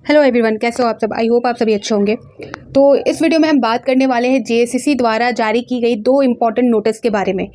Hello everyone, कैसे हो आप सब। आई होप आप सभी अच्छे होंगे। तो इस वीडियो में हम बात करने वाले हैं जेएसएससी द्वारा जारी की गई दो इम्पॉर्टेंट नोटिस के बारे में।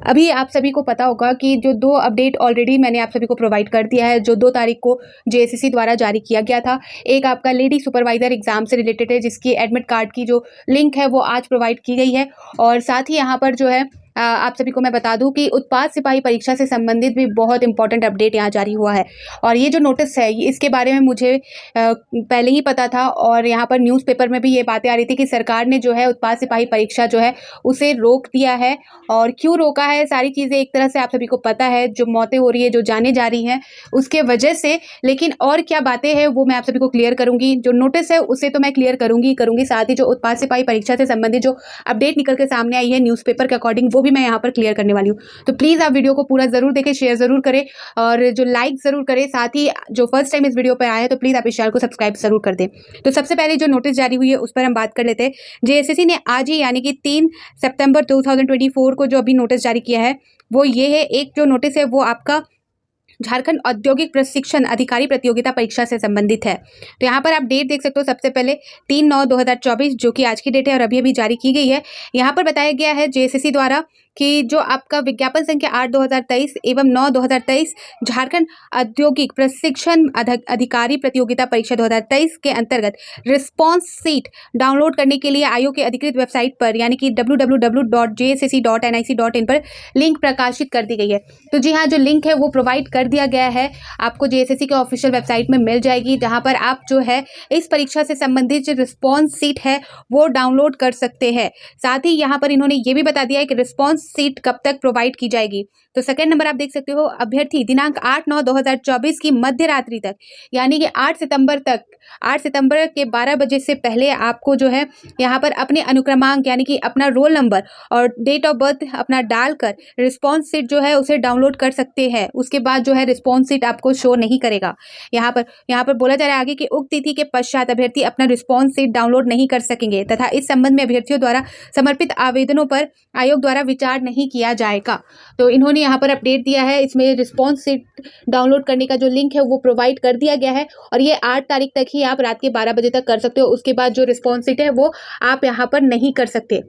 अभी आप सभी को पता होगा कि जो दो अपडेट ऑलरेडी मैंने आप सभी को प्रोवाइड कर दिया है, जो 2 तारीख को जेएसएससी द्वारा जारी किया गया था। एक आपका लेडी सुपरवाइजर एग्जाम से रिलेटेड है, जिसकी एडमिट कार्ड की जो लिंक है वो आज प्रोवाइड की गई है। और साथ ही यहाँ पर जो है आप सभी को मैं बता दूं कि उत्पाद सिपाही परीक्षा से संबंधित भी बहुत इंपॉर्टेंट अपडेट यहाँ जारी हुआ है। और ये जो नोटिस है इसके बारे में मुझे पहले ही पता था, और यहाँ पर न्यूज़पेपर में भी ये बातें आ रही थी कि सरकार ने जो है उत्पाद सिपाही परीक्षा जो है उसे रोक दिया है। और क्यों रोका है, सारी चीज़ें एक तरह से आप सभी को पता है। जो मौतें हो रही है, जो जाने जा रही हैं, उसके वजह से। लेकिन और क्या बातें हैं वो मैं आप सभी को क्लियर करूंगी। जो नोटिस है उसे तो मैं क्लियर करूंगी। साथ ही जो उत्पाद सिपाही परीक्षा से संबंधित जो अपडेट निकल के सामने आई है न्यूज़पेपर के अकॉर्डिंग, वो भी मैं यहाँ पर क्लियर करने वाली हूँ। तो प्लीज़ आप वीडियो को पूरा जरूर देखें, शेयर जरूर करें और जो लाइक जरूर करें। साथ ही जो फर्स्ट टाइम इस वीडियो पर आया है तो प्लीज़ आप इस चैनल को सब्सक्राइब जरूर कर दें। तो सबसे पहले जो नोटिस जारी हुई है उस पर हम बात कर लेते हैं। जेएसएससी ने आज ही यानी कि 3 सितंबर 2024 को जो अभी नोटिस जारी किया है वो ये है। एक जो नोटिस है वो आपका झारखंड औद्योगिक प्रशिक्षण अधिकारी प्रतियोगिता परीक्षा से संबंधित है। तो यहाँ पर आप डेट देख सकते हो। सबसे पहले 3/9/2024 जो कि आज की डेट है और अभी अभी जारी की गई है। यहाँ पर बताया गया है जेएसएससी द्वारा कि जो आपका विज्ञापन संख्या 8/2023 एवं 9/2023 झारखंड औद्योगिक प्रशिक्षण अधिकारी प्रतियोगिता परीक्षा 2023 के अंतर्गत रिस्पॉन्स सीट डाउनलोड करने के लिए आयोग की अधिकृत वेबसाइट पर यानी कि www.jssc.nic.in पर लिंक प्रकाशित कर दी गई है। तो जी हाँ, जो लिंक है वो प्रोवाइड कर दिया गया है, आपको जेएसएससी के ऑफिशियल वेबसाइट में मिल जाएगी, जहाँ पर आप जो है इस परीक्षा से संबंधित जो रिस्पॉन्स सीट है वो डाउनलोड कर सकते हैं। साथ ही यहाँ पर इन्होंने ये भी बता दिया है कि रिस्पॉन्स सीट कब तक प्रोवाइड की जाएगी। तो सेकंड नंबर आप देख सकते हो, अभ्यर्थी दिनांक 8/9/2024 की मध्य रात्रि तक यानी कि 8 सितंबर के 12 बजे से पहले आपको जो है यहाँ पर अपने अनुक्रमांक यानी कि अपना रोल नंबर और डेट ऑफ बर्थ अपना डालकर रिस्पॉन्स सीट जो है उसे डाउनलोड कर सकते हैं। उसके बाद जो है रिस्पॉन्स सीट आपको शो नहीं करेगा। यहाँ पर बोला जा रहा है आगे कि उक्त तिथि के पश्चात अभ्यर्थी अपना रिस्पॉन्स सीट डाउनलोड नहीं कर सकेंगे तथा इस संबंध में अभ्यर्थियों द्वारा समर्पित आवेदनों पर आयोग द्वारा विचार नहीं किया जाएगा। तो इन्होंने यहाँ पर अपडेट दिया है। इसमें रिस्पॉन्स सीट डाउनलोड करने का जो लिंक है वो प्रोवाइड कर दिया गया है और ये 8 तारीख तक ही आप रात के 12 बजे तक कर सकते हो। उसके बाद जो रिस्पॉन्स सीट है वो आप यहाँ पर नहीं कर सकते।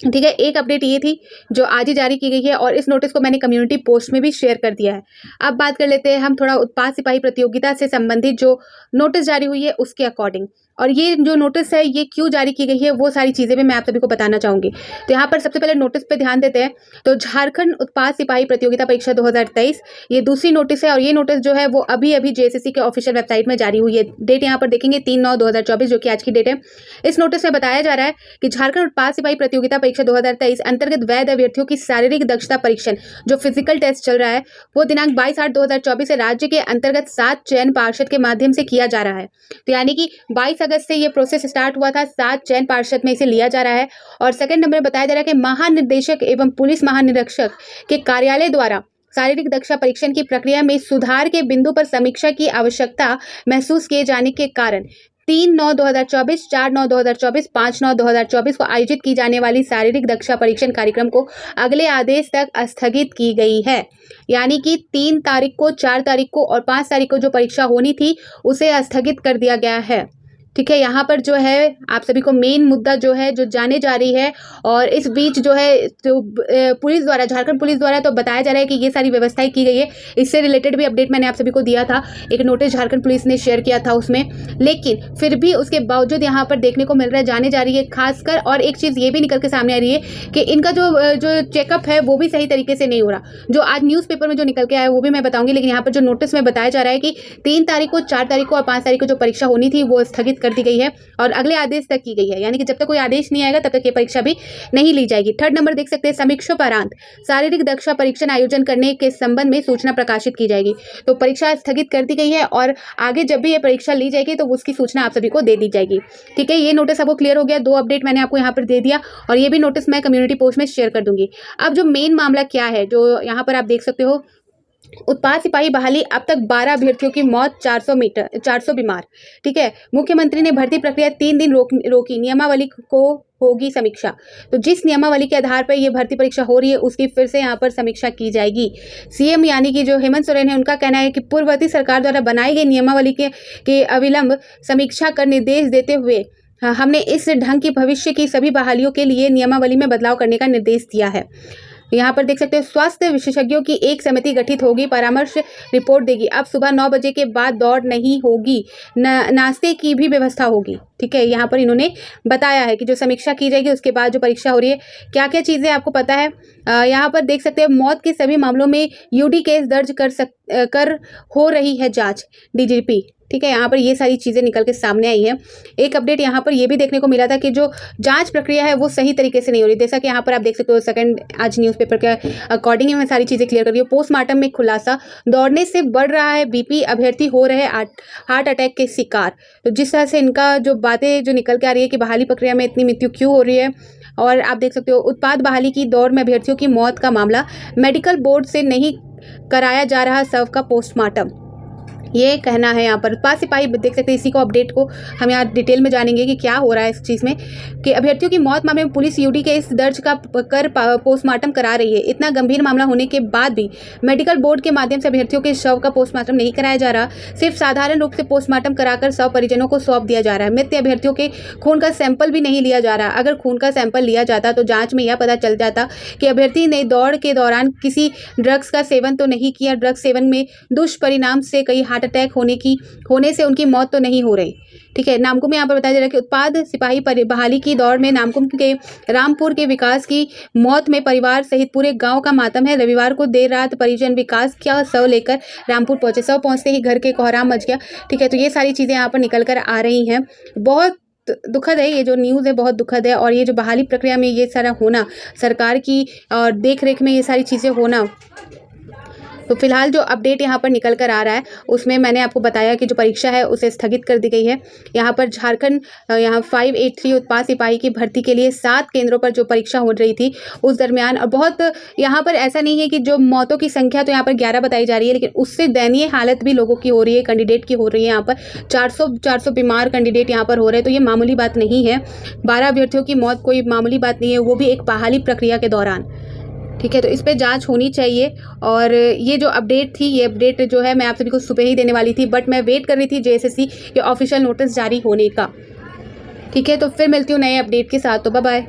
ठीक है, एक अपडेट ये थी जो आज ही जारी की गई है और इस नोटिस को मैंने कम्युनिटी पोस्ट में भी शेयर कर दिया है। अब बात कर लेते हैं हम थोड़ा उत्पाद सिपाही प्रतियोगिता से संबंधित जो नोटिस जारी हुई है उसके अकॉर्डिंग। और ये जो नोटिस है ये क्यों जारी की गई है वो सारी चीज़ें भी मैं आप सभी को बताना चाहूँगी। तो यहाँ पर सबसे पहले नोटिस पे ध्यान देते हैं। तो झारखंड उत्पाद सिपाही प्रतियोगिता परीक्षा 2023 ये दूसरी नोटिस है और ये नोटिस जो है वो अभी अभी जेएसएससी के ऑफिशियल वेबसाइट में जारी हुई है। डेट यहाँ पर देखेंगे 3/9/2024 जो कि आज की डेट है। इस नोटिस में बताया जा रहा है कि झारखंड उत्पाद सिपाही प्रतियोगिता परीक्षा 2023 अंतर्गत वैध अभ्यर्थियों की शारीरिक दक्षता परीक्षण जो फिजिकल टेस्ट चल रहा है वो दिनांक 22/8/2024 से राज्य के अंतर्गत 7 चयन पार्षद के माध्यम से किया जा रहा है। तो यानी कि 22 अगस्त से ये प्रोसेस स्टार्ट हुआ था, 7 चयन पार्षद में इसे लिया जा रहा है। और सेकंड नंबर में बताया जा रहा है कि महानिदेशक एवं पुलिस महानिरीक्षक के कार्यालय द्वारा शारीरिक दक्षता परीक्षण की प्रक्रिया में सुधार के बिंदु पर समीक्षा की आवश्यकता महसूस किए जाने के कारण 3/9/2024, 4/9/2024, 5/9/2024 को आयोजित की जाने वाली शारीरिक दक्षता परीक्षण कार्यक्रम को अगले आदेश तक स्थगित की गई है। यानी कि 3 तारीख को, 4 तारीख को और 5 तारीख को जो परीक्षा होनी थी उसे स्थगित कर दिया गया है। ठीक है, यहाँ पर जो है आप सभी को मेन मुद्दा जो है जो जाने जा रही है। और इस बीच जो है तो पुलिस द्वारा, झारखंड पुलिस द्वारा तो बताया जा रहा है कि ये सारी व्यवस्थाएं की गई है। इससे रिलेटेड भी अपडेट मैंने आप सभी को दिया था, एक नोटिस झारखंड पुलिस ने शेयर किया था उसमें। लेकिन फिर भी उसके बावजूद यहाँ पर देखने को मिल रहा है जाने जा रही है खासकर। और एक चीज़ ये भी निकल के सामने आ रही है कि इनका जो चेकअप है वो भी सही तरीके से नहीं हो रहा। जो आज न्यूज़पेपर में जो निकल के आया वो भी मैं बताऊंगी। लेकिन यहाँ पर जो नोटिस में बताया जा रहा है कि 3 तारीख को, 4 तारीख को और 5 तारीख को जो परीक्षा होनी थी वो स्थगित कर दी गई है और अगले आदेश तक की गई है। यानी कि जब तक कोई आदेश नहीं आएगा तब तक ये परीक्षा भी नहीं ली जाएगी। थर्ड नंबर देख सकते हैं, समीक्षोपरांत शारीरिक दक्षता परीक्षण आयोजन करने के संबंध में सूचना प्रकाशित की जाएगी। तो परीक्षा स्थगित कर दी गई है और आगे जब भी ये परीक्षा ली जाएगी तो उसकी सूचना आप सभी को दे दी जाएगी। ठीक है, ये नोटिस आपको क्लियर हो गया। 2 अपडेट मैंने आपको यहाँ पर दे दिया और ये भी नोटिस मैं कम्युनिटी पोस्ट में शेयर कर दूंगी। अब जो मेन मामला क्या है, जो यहाँ पर आप देख सकते हो, उत्पाद सिपाही बहाली अब तक 12 अभ्यर्थियों की मौत, 400 बीमार। ठीक है, मुख्यमंत्री ने भर्ती प्रक्रिया 3 दिन रोकी, नियमावली को होगी समीक्षा। तो जिस नियमावली के आधार पर ये भर्ती परीक्षा हो रही है उसकी फिर से यहाँ पर समीक्षा की जाएगी। सीएम यानी कि जो हेमंत सोरेन है उनका कहना है कि पूर्ववर्ती सरकार द्वारा बनाई गई नियमावली के अविलंब समीक्षा कर निर्देश देते हुए हमने इस ढंग की भविष्य की सभी बहालियों के लिए नियमावली में बदलाव करने का निर्देश दिया है। यहाँ पर देख सकते हो स्वास्थ्य विशेषज्ञों की एक समिति गठित होगी, परामर्श रिपोर्ट देगी। अब सुबह 9 बजे के बाद दौड़ नहीं होगी, नाश्ते की भी व्यवस्था होगी। ठीक है, यहाँ पर इन्होंने बताया है कि जो समीक्षा की जाएगी उसके बाद जो परीक्षा हो रही है क्या क्या चीज़ें आपको पता है। यहाँ पर देख सकते हैं मौत के सभी मामलों में यूडी केस दर्ज कर हो रही है जाँच, डीजीपी। ठीक है, यहाँ पर ये सारी चीज़ें निकल के सामने आई हैं। एक अपडेट यहाँ पर ये भी देखने को मिला था कि जो जांच प्रक्रिया है वो सही तरीके से नहीं हो रही। जैसा कि यहाँ पर आप देख सकते हो सेकंड आज न्यूज़पेपर के अकॉर्डिंग मैं सारी चीज़ें क्लियर कर रही हूँ। पोस्टमार्टम में खुलासा, दौड़ने से बढ़ रहा है बीपी, अभ्यर्थी हो रहे हार्ट अटैक के शिकार। तो जिस तरह से इनका जो बातें जो निकल के आ रही है कि बहाली प्रक्रिया में इतनी मृत्यु क्यों हो रही है। और आप देख सकते हो उत्पाद बहाली की दौड़ में अभ्यर्थियों की मौत का मामला, मेडिकल बोर्ड से नहीं कराया जा रहा शव का पोस्टमार्टम, ये कहना है यहाँ पर। उत्पाद सिपाही देख सकते हैं, इसी को अपडेट को हम यहाँ डिटेल में जानेंगे कि क्या हो रहा है इस चीज़ में कि अभ्यर्थियों की मौत मामले में पुलिस यूडी के इस दर्ज का कर पोस्टमार्टम करा रही है। इतना गंभीर मामला होने के बाद भी मेडिकल बोर्ड के माध्यम से अभ्यर्थियों के शव का पोस्टमार्टम नहीं कराया जा रहा, सिर्फ साधारण रूप से पोस्टमार्टम कराकर शव परिजनों को सौंप दिया जा रहा है। मृत अभ्यर्थियों के खून का सैंपल भी नहीं लिया जा रहा। अगर खून का सैंपल लिया जाता तो जाँच में यह पता चल जाता कि अभ्यर्थी ने दौड़ के दौरान किसी ड्रग्स का सेवन तो नहीं किया, ड्रग्स सेवन में दुष्परिणाम से कई हार्ट अटैक होने से उनकी मौत तो नहीं हो रही। ठीक है, नामकुम में यहाँ पर बताया जा रहा है कि उत्पाद सिपाही बहाली की दौड़ में नामकुम के रामपुर के विकास की मौत में परिवार सहित पूरे गांव का मातम है। रविवार को देर रात परिजन विकास का शव लेकर रामपुर पहुंचे। शव पहुंचते ही घर के कोहराम मच गया। ठीक है, तो ये सारी चीज़ें यहाँ पर निकल कर आ रही हैं। बहुत दुखद है ये जो न्यूज़ है, बहुत दुखद है। और ये जो बहाली प्रक्रिया में ये सारा होना, सरकार की और देख रेख में ये सारी चीज़ें होना, तो फिलहाल जो अपडेट यहाँ पर निकल कर आ रहा है उसमें मैंने आपको बताया कि जो परीक्षा है उसे स्थगित कर दी गई है। यहाँ पर झारखंड यहाँ 583 उत्पाद सिपाही की भर्ती के लिए 7 केंद्रों पर जो परीक्षा हो रही थी उस दरमियान, और बहुत यहाँ पर ऐसा नहीं है कि जो मौतों की संख्या तो यहाँ पर 11 बताई जा रही है, लेकिन उससे दयनीय हालत भी लोगों की हो रही है, कैंडिडेट की हो रही है। यहाँ पर 400 बीमार कैंडिडेट यहाँ पर हो रहे हैं, तो ये मामूली बात नहीं है। 12 अभ्यर्थियों की मौत कोई मामूली बात नहीं है, वो भी एक बहाली प्रक्रिया के दौरान। ठीक है, तो इस पे जांच होनी चाहिए। और ये जो अपडेट थी, ये अपडेट जो है मैं आप सभी को सुबह ही देने वाली थी, बट मैं वेट कर रही थी जेएसएससी के ऑफिशियल नोटिस जारी होने का। ठीक है, तो फिर मिलती हूँ नए अपडेट के साथ। तो बाय बाय।